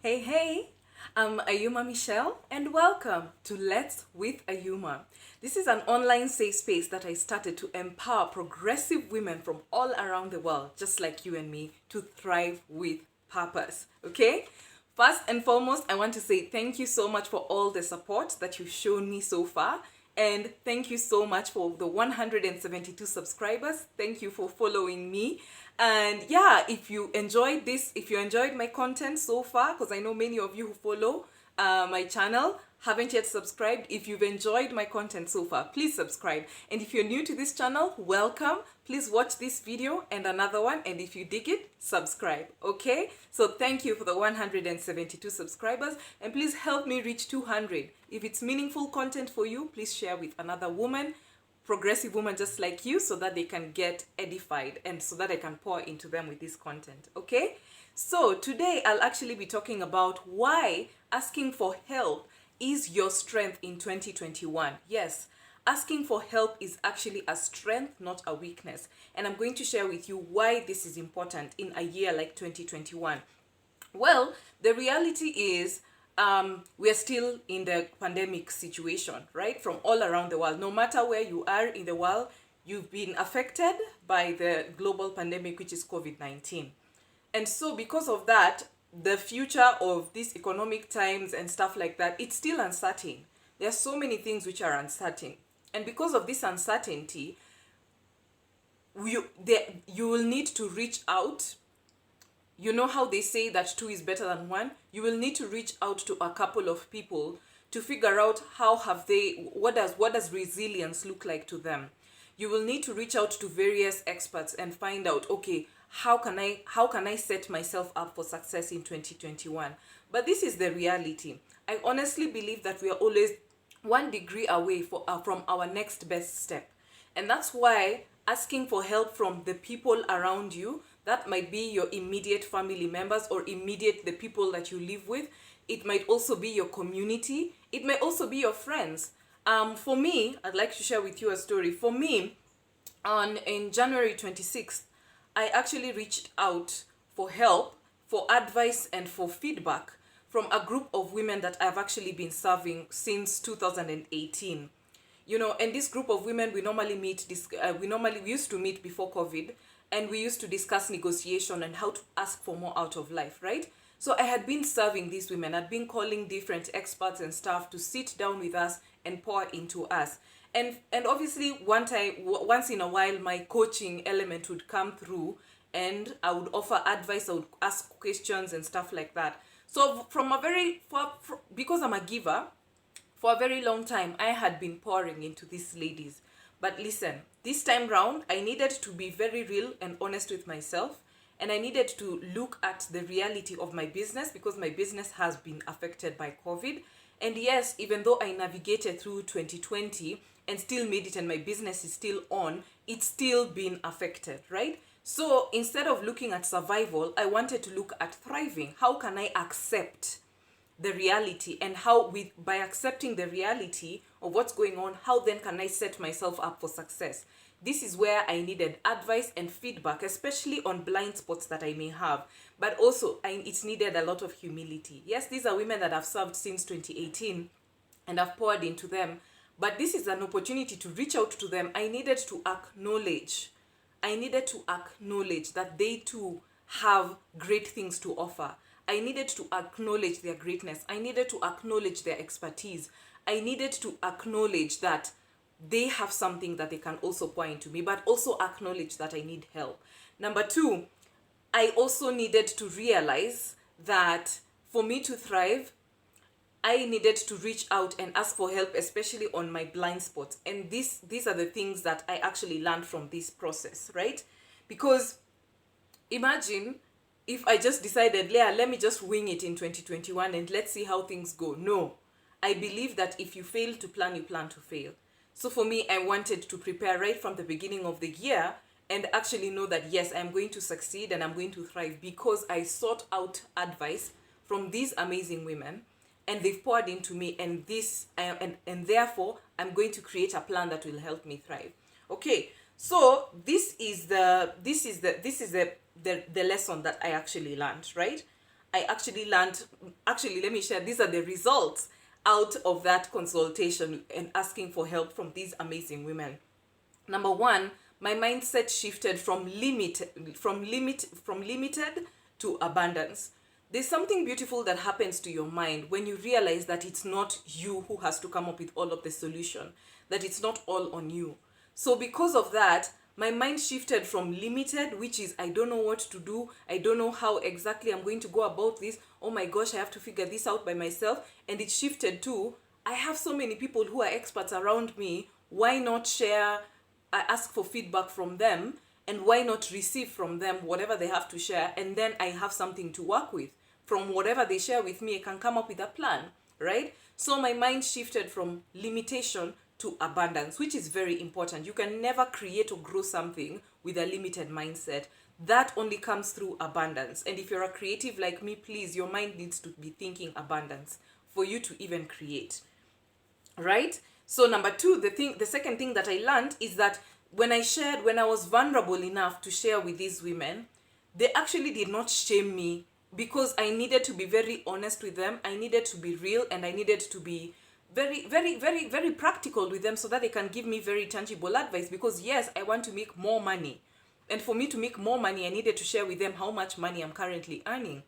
Hey, I'm Ayuma Michelle, and welcome to Let's with Ayuma. This is an online safe space that I started to empower progressive women from all around the world, just like you and me, to thrive with purpose. Okay? First and foremost, I want to say thank you so much for all the support that you've shown me so far. And thank you so much for the 172 subscribers. Thank you for following me. And yeah, if you enjoyed my content so far, because I know many of you who follow my channel haven't yet subscribed. If you've enjoyed my content so far, please subscribe. And if you're new to this channel, welcome. Please watch this video and another one. And if you dig it, subscribe. Okay? So thank you for the 172 subscribers. And please help me reach 200. If it's meaningful content for you, please share with another woman, progressive woman just like you, so that they can get edified and so that I can pour into them with this content. Okay? So today I'll actually be talking about why asking for help is your strength in 2021. Yes, asking for help is actually a strength, not a weakness. And I'm going to share with you why this is important in a year like 2021. Well, the reality is we're still in the pandemic situation, right? From all around the world. No matter where you are in the world, you've been affected by the global pandemic, which is COVID-19. And so because of that, the future of these economic times and stuff like that, it's still uncertain. There are so many things which are uncertain. And because of this uncertainty, you will need to reach out. You know how they say that two is better than one? You will need to reach out to a couple of people to figure out what does resilience look like to them. You will need to reach out to various experts and find out, okay, how can I set myself up for success in 2021? But this is the reality. I honestly believe that we are always one degree away from our next best step. And that's why asking for help from the people around you, that might be your immediate family members or the people that you live with. It might also be your community. It may also be your friends. For me, I'd like to share with you a story. For me, in January 26th, I actually reached out for help, for advice, and for feedback from a group of women that I've actually been serving since 2018. And this group of women, we used to meet before COVID, and we used to discuss negotiation and how to ask for more out of life, right? So I had been serving these women. I'd been calling different experts and staff to sit down with us and pour into us. And obviously once in a while, my coaching element would come through and I would offer advice, I would ask questions and stuff like that. So because I'm a giver, for a very long time, I had been pouring into these ladies. But listen, this time round, I needed to be very real and honest with myself. And I needed to look at the reality of my business because my business has been affected by COVID. And yes, even though I navigated through 2020 and still made it and my business is still on, it's still been affected, right? So instead of looking at survival, I wanted to look at thriving. How can I accept the reality, and by accepting the reality of what's going on, how then can I set myself up for success? This is where I needed advice and feedback, especially on blind spots that I may have. But also, it's needed a lot of humility. Yes, these are women that I've served since 2018 and I've poured into them. But this is an opportunity to reach out to them. I needed to acknowledge that they too have great things to offer. I needed to acknowledge their greatness. I needed to acknowledge their expertise. I needed to acknowledge that they have something that they can also pour into me, but also acknowledge that I need help. Number two, I also needed to realize that for me to thrive, I needed to reach out and ask for help, especially on my blind spots. And these are the things that I actually learned from this process, right? Because imagine if I just decided, let me just wing it in 2021 and let's see how things go. No, I believe that if you fail to plan, you plan to fail. So for me, I wanted to prepare right from the beginning of the year and actually know that, yes, I'm going to succeed and I'm going to thrive because I sought out advice from these amazing women and they've poured into me, and therefore I'm going to create a plan that will help me thrive. Okay, so this is the lesson that I actually learned, right? I actually learned, actually, let me share, these are the results out of that consultation and asking for help from these amazing women. Number one, my mindset shifted from limited to abundance. There's something beautiful that happens to your mind when you realize that it's not you who has to come up with all of the solution, that it's not all on you. So because of that, my mind shifted from limited, which is I don't know what to do, I don't know how exactly I'm going to go about this, oh my gosh, I have to figure this out by myself, and it shifted to I have so many people who are experts around me, why not share? I ask for feedback from them, and why not receive from them whatever they have to share, and then I have something to work with. From whatever they share with me, I can come up with a plan, right? So my mind shifted from limitation to abundance, which is very important. You can never create or grow something with a limited mindset. That only comes through abundance. And if you're a creative like me, please, your mind needs to be thinking abundance for you to even create, right? So number two, the second thing that I learned is that when I was vulnerable enough to share with these women, they actually did not shame me, because I needed to be very honest with them. I needed to be real, and I needed to be very, very, very, very practical with them so that they can give me very tangible advice. Because yes, I want to make more money. And for me to make more money, I needed to share with them how much money I'm currently earning,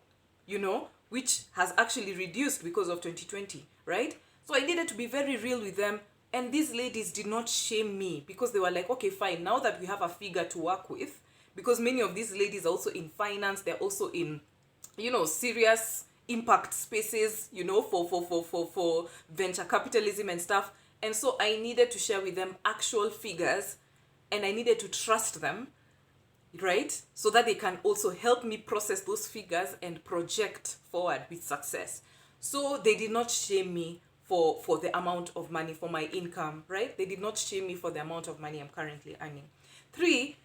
which has actually reduced because of 2020, right? So I needed to be very real with them. And these ladies did not shame me, because they were like, okay, fine, now that we have a figure to work with, because many of these ladies are also in finance, they're also in, serious impact spaces, for venture capitalism and stuff. And so I needed to share with them actual figures, and I needed to trust them, right? So that they can also help me process those figures and project forward with success. So they did not shame me for the amount of money, for my income, right? They did not shame me for the amount of money I'm currently earning. 3,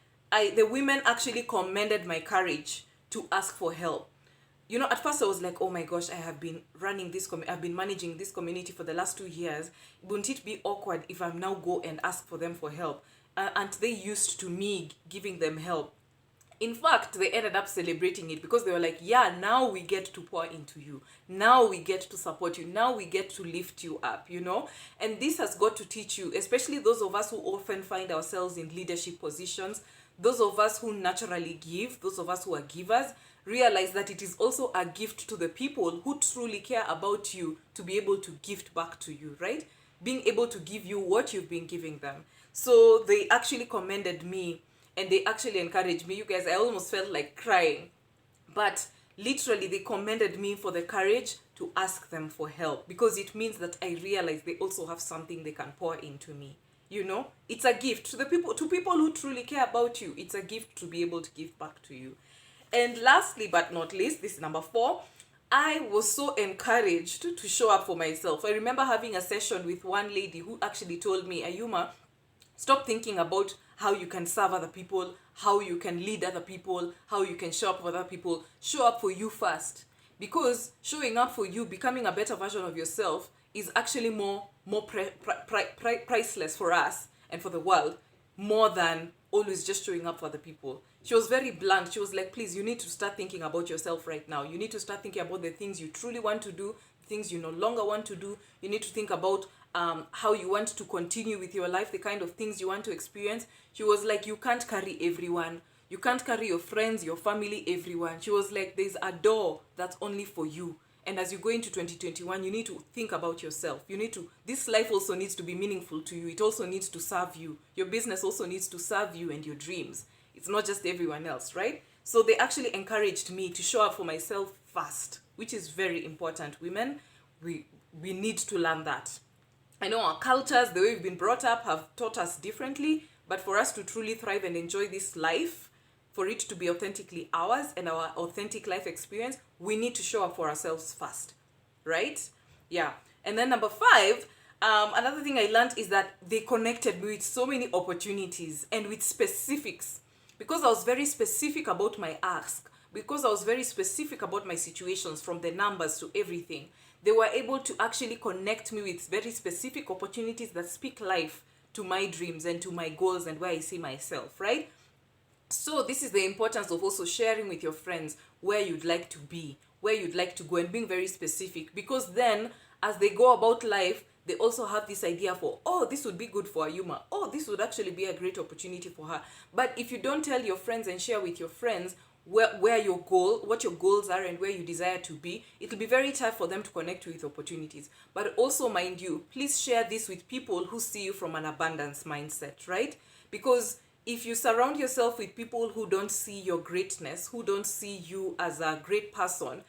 the women actually commended my courage to ask for help. At first I was like, oh my gosh, I have been I've been managing this community for the last 2 years. Wouldn't it be awkward if I now go and ask for them for help? And they used to me giving them help. In fact, they ended up celebrating it, because they were like, yeah, now we get to pour into you. Now we get to support you. Now we get to lift you up, And this has got to teach you, especially those of us who often find ourselves in leadership positions, those of us who naturally give, those of us who are givers, realize that it is also a gift to the people who truly care about you to be able to gift back to you, right? Being able to give you what you've been giving them. So they actually commended me, and they actually encouraged me. You guys, I almost felt like crying. But literally, they commended me for the courage to ask them for help, because it means that I realize they also have something they can pour into me. It's a gift to people who truly care about you. It's a gift to be able to give back to you. And lastly but not least, this is number 4, I was so encouraged to show up for myself. I remember having a session with one lady who actually told me, Ayuma, stop thinking about how you can serve other people, how you can lead other people, how you can show up for other people. Show up for you first. Because showing up for you, becoming a better version of yourself, is actually more priceless for us and for the world, more than always just showing up for other people. She was very blunt. She was like, please, you need to start thinking about yourself right now. You need to start thinking about the things you truly want to do, things you no longer want to do. You need to think about how you want to continue with your life, the kind of things you want to experience. She was like, you can't carry everyone. You can't carry your friends, your family, everyone. She was like, there's a door that's only for you. And as you go into 2021, you need to think about yourself. This life also needs to be meaningful to you. It also needs to serve you. Your business also needs to serve you and your dreams. It's not just everyone else, right? So they actually encouraged me to show up for myself first, which is very important. Women, we need to learn that. I know our cultures, the way we've been brought up, have taught us differently, but for us to truly thrive and enjoy this life, for it to be authentically ours and our authentic life experience, we need to show up for ourselves first, right? Yeah. And then number 5, another thing I learned is that they connected me with so many opportunities and with specifics, because I was very specific about my ask, because I was very specific about my situations, from the numbers to everything. They were able to actually connect me with very specific opportunities that speak life to my dreams and to my goals and where I see myself, right? So this is the importance of also sharing with your friends where you'd like to be, where you'd like to go, and being very specific, because then as they go about life, they also have this idea for, oh, this would be good for Ayuma. Oh, this would actually be a great opportunity for her. But if you don't tell your friends and share with your friends what your goals are and where you desire to be, it'll be very tough for them to connect with opportunities. But also, mind you, please share this with people who see you from an abundance mindset, right? Because if you surround yourself with people who don't see your greatness, who don't see you as a great person,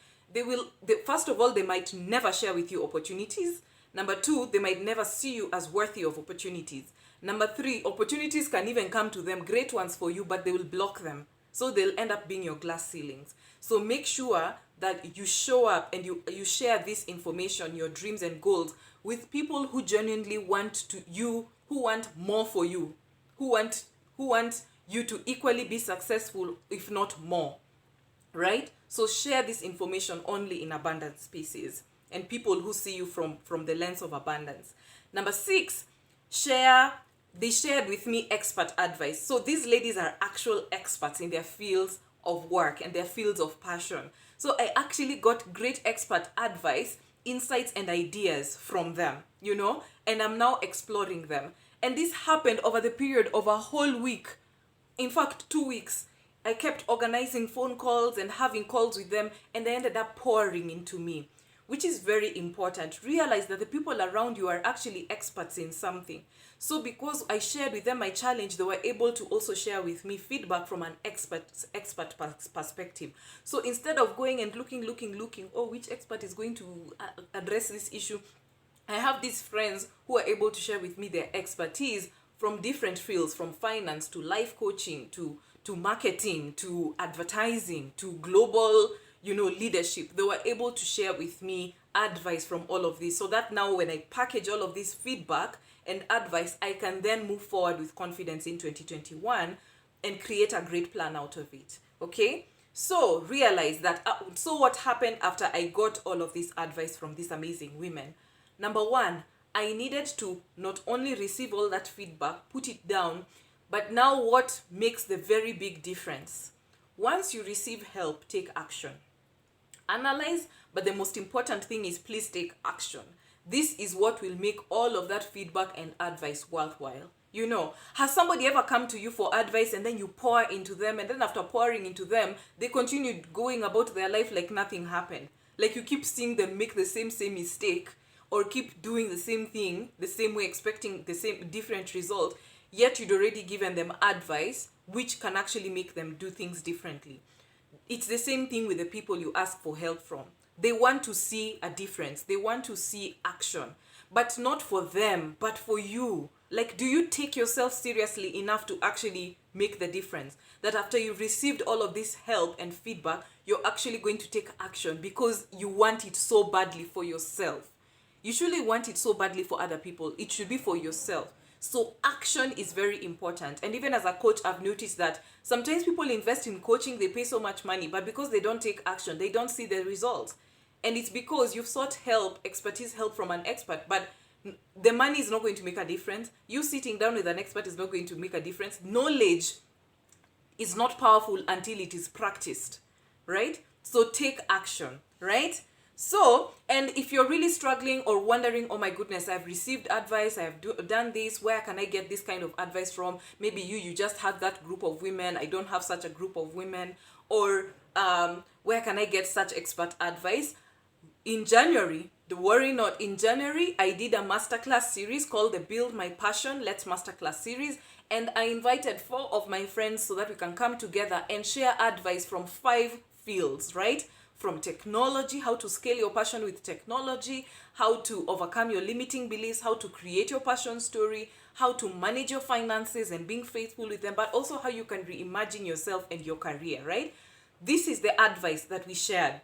first of all, they might never share with you opportunities. Number two, they might never see you as worthy of opportunities. Number three, opportunities can even come to them, great ones for you, but they will block them. So they'll end up being your glass ceilings. So make sure that you show up and you share this information, your dreams and goals, with people who genuinely who want more for you, who want you to equally be successful, if not more, right? So share this information only in abundant spaces and people who see you from the lens of abundance. Number 6, they shared with me expert advice. So these ladies are actual experts in their fields of work and their fields of passion. So I actually got great expert advice, insights and ideas from them, and I'm now exploring them. And this happened over the period of a whole week. In fact, 2 weeks. I kept organizing phone calls and having calls with them, and they ended up pouring into me, which is very important. Realize that the people around you are actually experts in something. So because I shared with them my challenge, they were able to also share with me feedback from an expert perspective. So instead of going and looking, oh, which expert is going to address this issue, I have these friends who are able to share with me their expertise from different fields, from finance to life coaching to marketing to advertising to global leadership. They were able to share with me advice from all of this, so that now when I package all of this feedback and advice, I can then move forward with confidence in 2021 and create a great plan out of it. Okay, so realize that so what happened after I got all of this advice from these amazing women? Number 1, I needed to not only receive all that feedback, put it down, but now what makes the very big difference? Once you receive help, take action. Analyze, but the most important thing is please take action. This is what will make all of that feedback and advice worthwhile. Has somebody ever come to you for advice and then you pour into them, and then after pouring into them, they continue going about their life like nothing happened? Like you keep seeing them make the same mistake, or keep doing the same thing the same way, expecting the same different result, yet you'd already given them advice which can actually make them do things differently. It's the same thing with the people you ask for help from. They want to see a difference. They want to see action, but not for them, but for you. Like, do you take yourself seriously enough to actually make the difference? That after you've received all of this help and feedback, you're actually going to take action because you want it so badly for yourself. You shouldn't want it so badly for other people. It should be for yourself. So action is very important. And even as a coach, I've noticed that sometimes people invest in coaching, they pay so much money, but because they don't take action, they don't see the results. And it's because you've sought help, expertise help from an expert, but the money is not going to make a difference. You sitting down with an expert is not going to make a difference. Knowledge is not powerful until it is practiced, right? So take action, right? So, and if you're really struggling or wondering, oh my goodness, I've received advice, I've done this, where can I get this kind of advice from? Maybe you just have that group of women, I don't have such a group of women, or where can I get such expert advice? In January, in January, I did a masterclass series called the Build My Passion Let's Masterclass series, and I invited 4 of my friends so that we can come together and share advice from 5 fields, right? From technology, how to scale your passion with technology, how to overcome your limiting beliefs, how to create your passion story, how to manage your finances and being faithful with them, but also how you can reimagine yourself and your career, right? This is the advice that we shared.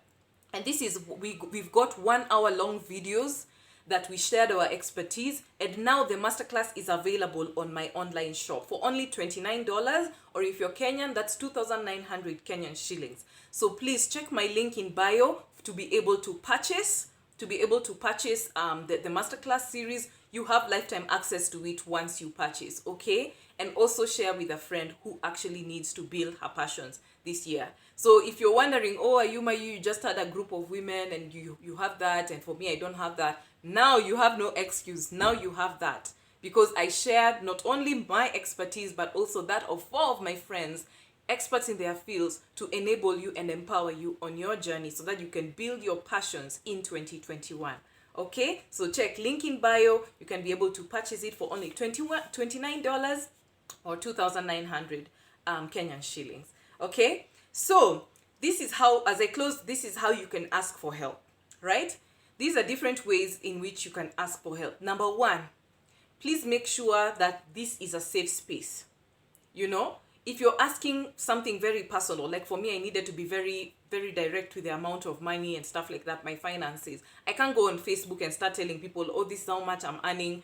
And this is, we've got 1 hour long videos that we shared our expertise, and now the masterclass is available on my online shop for only $29, or if you're Kenyan, that's 2,900 Kenyan shillings. So please check my link in bio to be able to purchase to be able to purchase the masterclass series. You have lifetime access to it once you purchase, okay? And also share with a friend who actually needs to build her passions this year. So if you're wondering, oh, Ayuma, you just had a group of women and you have that, and for me, I don't have that. Now you have no excuse. Now you have that. Because I shared not only my expertise, but also that of 4 of my friends, experts in their fields, to enable you and empower you on your journey so that you can build your passions in 2021. Okay, so check link in bio. You can be able to purchase it for only $29 or 2,900 Kenyan shillings. Okay, so this is how, as I close, this is how you can ask for help, right? These are different ways in which you can ask for help. Number 1, please make sure that this is a safe space. You know, if you're asking something very personal, like for me, I needed to be very, very direct with the amount of money and stuff like that, my finances. I can't go on Facebook and start telling people, oh, this is how much I'm earning,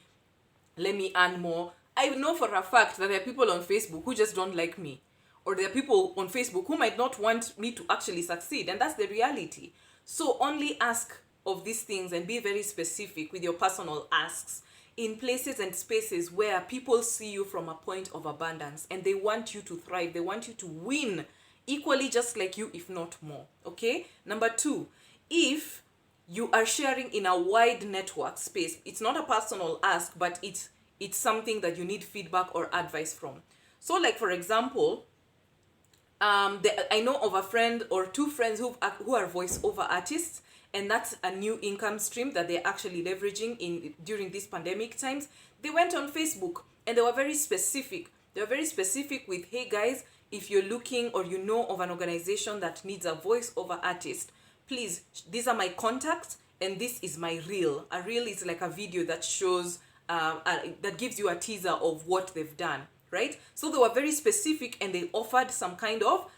let me earn more. I know for a fact that there are people on Facebook who just don't like me. Or there are people on Facebook who might not want me to actually succeed. And that's the reality. So only ask of these things and be very specific with your personal asks in places and spaces where people see you from a point of abundance and they want you to thrive. They want you to win equally just like you, if not more. Okay? Number 2, if you are sharing in a wide network space, it's not a personal ask, but it's something that you need feedback or advice from. So like, for example, I know of a friend or 2 friends who are voiceover artists, and that's a new income stream that they're actually leveraging during these pandemic times. They went on Facebook and they were very specific. They were very specific with, hey guys, if you're looking or you know of an organization that needs a voiceover artist, please, these are my contacts and this is my reel. A reel is like a video that shows, that gives you a teaser of what they've done, right? So they were very specific and they offered some kind of,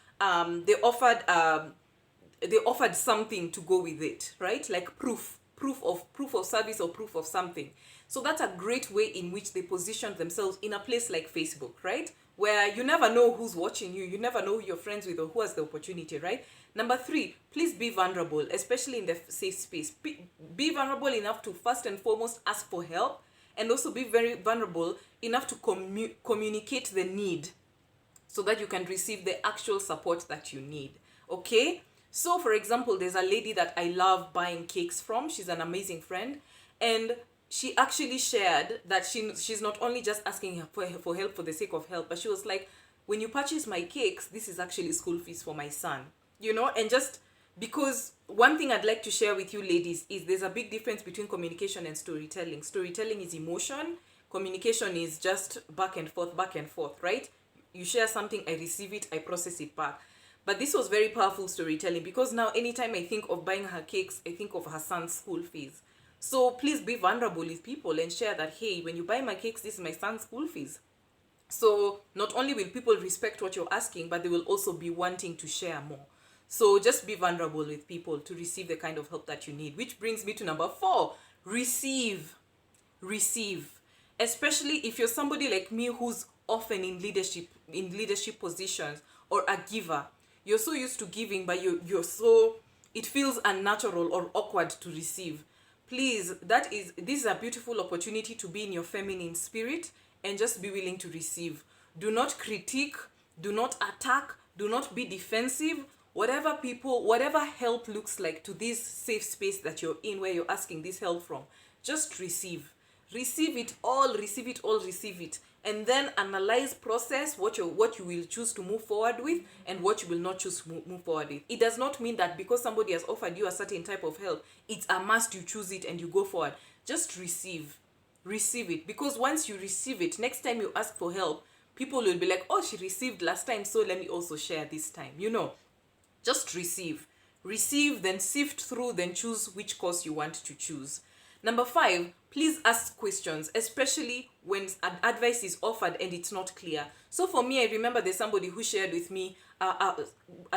they offered something to go with it, right? Like proof of service or proof of something. So that's a great way in which they position themselves in a place like Facebook, right? Where you never know who's watching you. You never know who you're friends with or who has the opportunity, right? Number 3, please be vulnerable, especially in the safe space. Be vulnerable enough to first and foremost ask for help, and also be very vulnerable enough to communicate the need so that you can receive the actual support that you need. Okay? So, for example, there's a lady that I love buying cakes from. She's an amazing friend. And she actually shared that she's not only just asking for help for the sake of help, but she was like, when you purchase my cakes, this is actually school fees for my son. You know, and just because one thing I'd like to share with you ladies is there's a big difference between communication and storytelling. Storytelling is emotion. Communication is just back and forth, right? You share something, I receive it, I process it back. But this was very powerful storytelling, because now anytime I think of buying her cakes, I think of her son's school fees. So please be vulnerable with people and share that, hey, when you buy my cakes, this is my son's school fees. So not only will people respect what you're asking, but they will also be wanting to share more. So just be vulnerable with people to receive the kind of help that you need. Which brings me to number 4, receive. Especially if you're somebody like me who's often in leadership positions or a giver. You're so used to giving, but it feels unnatural or awkward to receive. Please, this is a beautiful opportunity to be in your feminine spirit and just be willing to receive. Do not critique, do not attack, do not be defensive. Whatever help looks like to this safe space that you're in, where you're asking this help from, just receive. Receive it all, and then analyze, process what you will choose to move forward with and what you will not choose to move forward with. It does not mean that because somebody has offered you a certain type of help, it's a must you choose it and you go forward. Just receive it, because once you receive it, next time you ask for help, people will be like, oh, she received last time, so let me also share this time. Just receive, then sift through, then choose which course you want to choose. Number 5, please ask questions, especially when advice is offered and it's not clear. So for me, I remember there's somebody who shared with me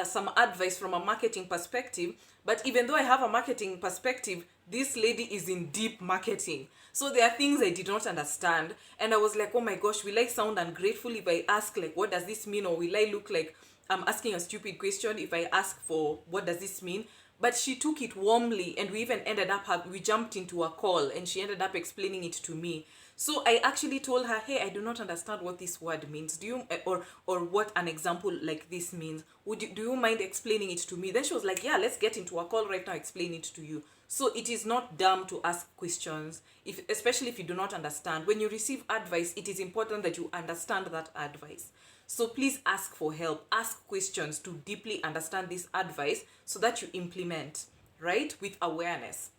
some advice from a marketing perspective, but even though I have a marketing perspective, this lady is in deep marketing. So there are things I did not understand, and I was like, oh my gosh, will I sound ungrateful if I ask, like, what does this mean? Or will I look like I'm asking a stupid question if I ask for what does this mean? but she took it warmly, and we even ended up, we jumped into a call and she ended up explaining it to me. So I actually told her, hey, I do not understand what this word means. Do you, or what an example like this means? Do you mind explaining it to me? Then she was like, yeah, let's get into a call right now, explain it to you. So it is not dumb to ask questions, especially if you do not understand. When you receive advice, it is important that you understand that advice. So please ask for help, ask questions to deeply understand this advice so that you implement, right, with awareness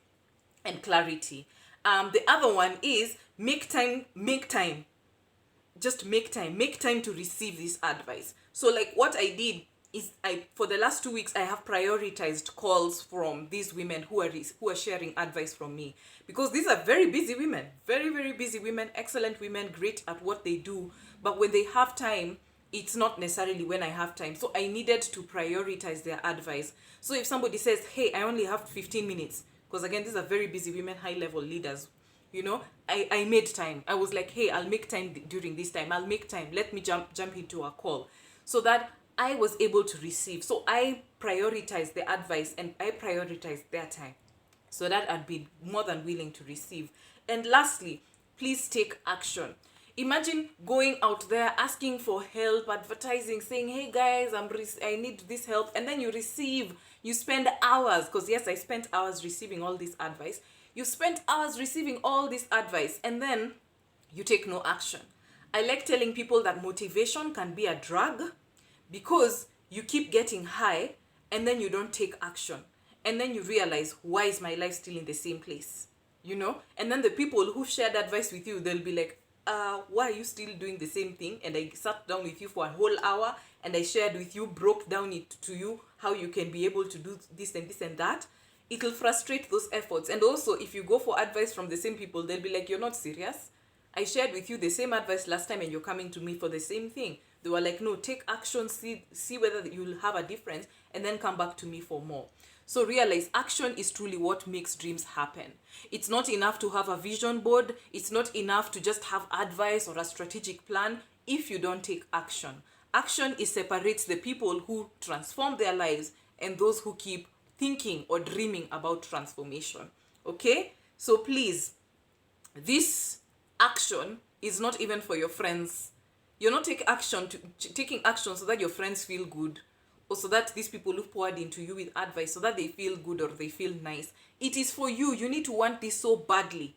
and clarity. The other one is make time. Just make time to receive this advice. So like what I did is, for the last 2 weeks I have prioritized calls from these women who are sharing advice from me, because these are very busy women, very, very busy women, excellent women, great at what they do, but when they have time, it's not necessarily when I have time. So I needed to prioritize their advice. So if somebody says, hey, I only have 15 minutes, because again, these are very busy women, high level leaders, I made time. I was like, hey, I'll make time during this time. I'll make time. Let me jump into a call, so that I was able to receive. So I prioritized the advice and I prioritized their time, so that I'd be more than willing to receive. And lastly, please take action. Imagine going out there asking for help, advertising, saying, hey guys, I need this help, and then you spend hours, because yes, I spent hours receiving all this advice. You spent hours receiving all this advice, and then you take no action. I like telling people that motivation can be a drug, because you keep getting high and then you don't take action. And then you realize, why is my life still in the same place? And then the people who shared advice with you, they'll be like, why are you still doing the same thing? And I sat down with you for a whole hour and I shared with you, broke down it to you, how you can be able to do this and this and that. It will frustrate those efforts. And also, if you go for advice from the same people, they'll be like, you're not serious. I shared with you the same advice last time and you're coming to me for the same thing. They were like, no, take action, see whether you'll have a difference, and then come back to me for more. So realize action is truly what makes dreams happen. It's not enough to have a vision board. It's not enough to just have advice or a strategic plan if you don't take action. Action separates the people who transform their lives and those who keep thinking or dreaming about transformation. Okay? So please, this action is not even for your friends. You're not taking action so that your friends feel good, or so that these people who poured into you with advice, so that they feel good or they feel nice. It is for you. You need to want this so badly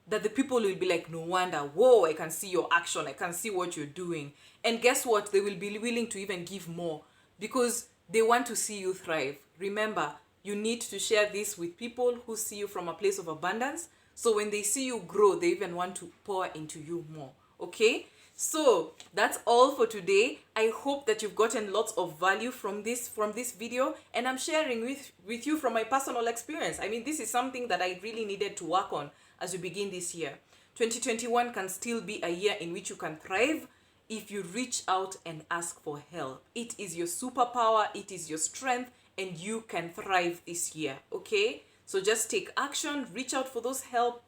that the people will be like, no wonder, whoa, I can see your action. I can see what you're doing. And guess what? They will be willing to even give more, because they want to see you thrive. Remember, you need to share this with people who see you from a place of abundance. So when they see you grow, they even want to pour into you more. Okay? So that's all for today. I hope that you've gotten lots of value from this video, and I'm sharing with you from my personal experience. I mean, this is something that I really needed to work on as we begin this year. 2021 can still be a year in which you can thrive if you reach out and ask for help. It is your superpower, it is your strength, and you can thrive this year. Okay? So just take action, reach out for those help.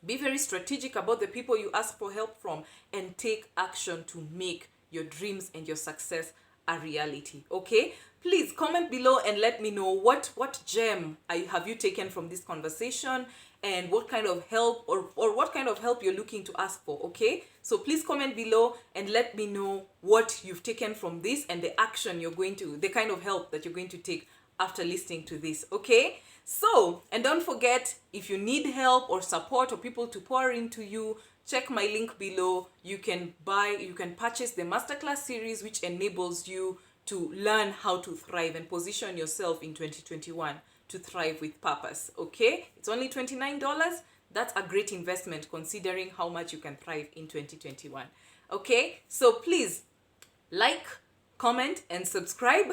Be very strategic about the people you ask for help from, and take action to make your dreams and your success a reality. Okay? Please comment below and let me know what gem have you taken from this conversation, and what kind of help or what kind of help you're looking to ask for. Okay? So please comment below and let me know what you've taken from this, and the kind of help that you're going to take after listening to this. Okay? So, and don't forget, if you need help or support or people to pour into you, check my link below. You can purchase the masterclass series, which enables you to learn how to thrive and position yourself in 2021 to thrive with purpose. Okay? It's only $29. That's a great investment considering how much you can thrive in 2021. Okay? So please like, comment, and subscribe.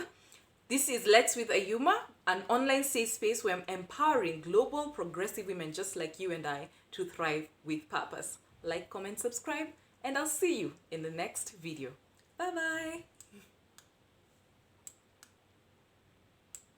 This is Let's with Ayuma, an online safe space where I'm empowering global progressive women just like you and I to thrive with purpose. Like, comment, subscribe, and I'll see you in the next video. Bye-bye.